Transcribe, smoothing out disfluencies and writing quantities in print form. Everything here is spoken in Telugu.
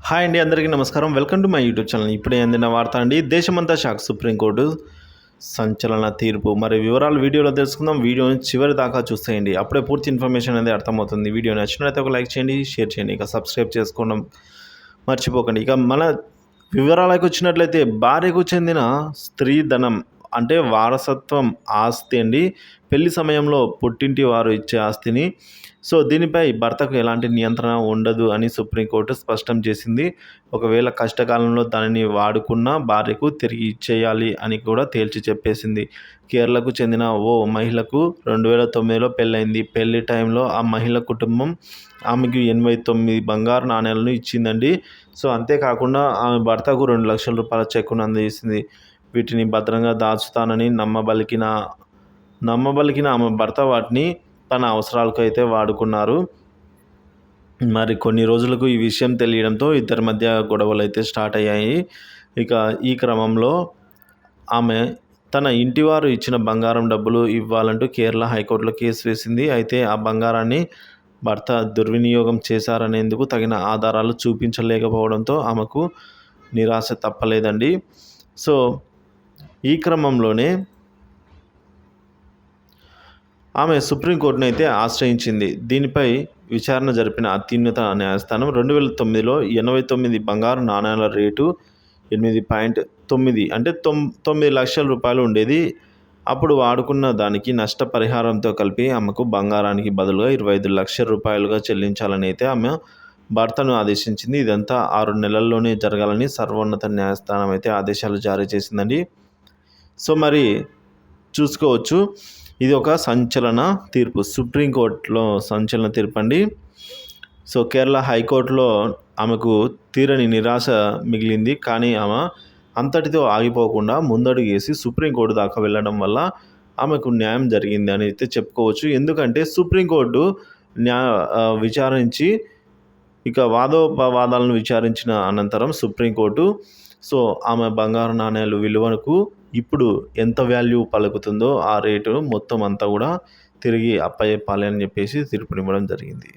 హాయ్ అండి, అందరికీ నమస్కారం. Welcome to my YouTube channel. ఇప్పుడే అందిన వార్త అండి. దేశమంతా షాక్, సుప్రీంకోర్టు సంచలన తీర్పు. మరి వివరాలు వీడియోలో తెలుసుకుందాం. వీడియోని చివరి దాకా చూసేయండి, అప్పుడే పూర్తి ఇన్ఫర్మేషన్ అనేది అర్థమవుతుంది. వీడియో నచ్చినట్లయితే ఒక లైక్ చేయండి, షేర్ చేయండి, ఇక సబ్స్క్రైబ్ చేసుకోవడం మర్చిపోకండి. ఇక మన వివరాలకు వచ్చినట్లయితే, భార్యకు చెందిన స్త్రీ ధనం అంటే వారసత్వం ఆస్తి అండి. పెళ్లి సమయంలో పుట్టింటి వారు ఇచ్చే ఆస్తిని. సో దీనిపై భర్తకు ఎలాంటి నియంత్రణ ఉండదు అని సుప్రీంకోర్టు స్పష్టం చేసింది. ఒకవేళ కష్టకాలంలో దానిని వాడుకున్న భార్యకు తిరిగి ఇచ్చేయాలి అని కూడా తేల్చి చెప్పేసింది. కేరళకు చెందిన ఓ మహిళకు 2009లో పెళ్ళైంది. పెళ్లి టైంలో ఆ మహిళ కుటుంబం ఆమెకు 89 బంగారు నాణేలను ఇచ్చిందండి. సో అంతేకాకుండా ఆమె భర్తకు 2 లక్షల రూపాయల చెక్కును అందజేసింది. వీటిని భద్రంగా దాచుతానని నమ్మబలికిన ఆమె భర్త వాటిని తన అవసరాలకు అయితే వాడుకున్నారు. మరి కొన్ని రోజులకు ఈ విషయం తెలియడంతో ఇద్దరి మధ్య గొడవలు అయితే స్టార్ట్ అయ్యాయి. ఇక ఈ క్రమంలో ఆమె తన ఇంటివారు ఇచ్చిన బంగారం డబ్బులు ఇవ్వాలంటూ కేరళ హైకోర్టులో కేసు వేసింది. అయితే ఆ బంగారాన్ని భర్త దుర్వినియోగం చేశారనేందుకు తగిన ఆధారాలు చూపించలేకపోవడంతో ఆమెకు నిరాశ తప్పలేదండి. సో ఈ క్రమంలోనే ఆమె సుప్రీంకోర్టును అయితే ఆశ్రయించింది. దీనిపై విచారణ జరిపిన అత్యున్నత న్యాయస్థానం 2009లో 89 బంగారు నాణేల రేటు 8.9 అంటే 9 లక్షల రూపాయలు ఉండేది. అప్పుడు వాడుకున్న దానికి నష్టపరిహారంతో కలిపి ఆమెకు బంగారానికి బదులుగా 25 లక్షల రూపాయలుగా చెల్లించాలని అయితే ఆమె భర్తను ఆదేశించింది. ఇదంతా 6 నెలల్లోనే జరగాలని సర్వోన్నత న్యాయస్థానం అయితే ఆదేశాలు జారీ చేసిందండి. సో మరి చూసుకోవచ్చు, ఇది ఒక సంచలన తీర్పు. సుప్రీంకోర్టులో సంచలన తీర్పు అండి. సో కేరళ హైకోర్టులో ఆమెకు తీరని నిరాశ మిగిలింది. కానీ ఆమె అంతటితో ఆగిపోకుండా ముందడుగు వేసి సుప్రీంకోర్టు దాకా వెళ్ళడం వల్ల ఆమెకు న్యాయం జరిగింది అని అయితే చెప్పుకోవచ్చు. ఎందుకంటే సుప్రీంకోర్టు విచారించి ఇక వాదోపవాదాలను విచారించిన అనంతరం సుప్రీంకోర్టు ఆమె బంగారు నాణేలు విలువకు ఇప్పుడు ఎంత వాల్యూ పలుకుతుందో ఆ రేటు మొత్తం అంతా కూడా తిరిగి అప్పచెప్పాలి అని చెప్పేసి తీర్పునివ్వడం జరిగింది.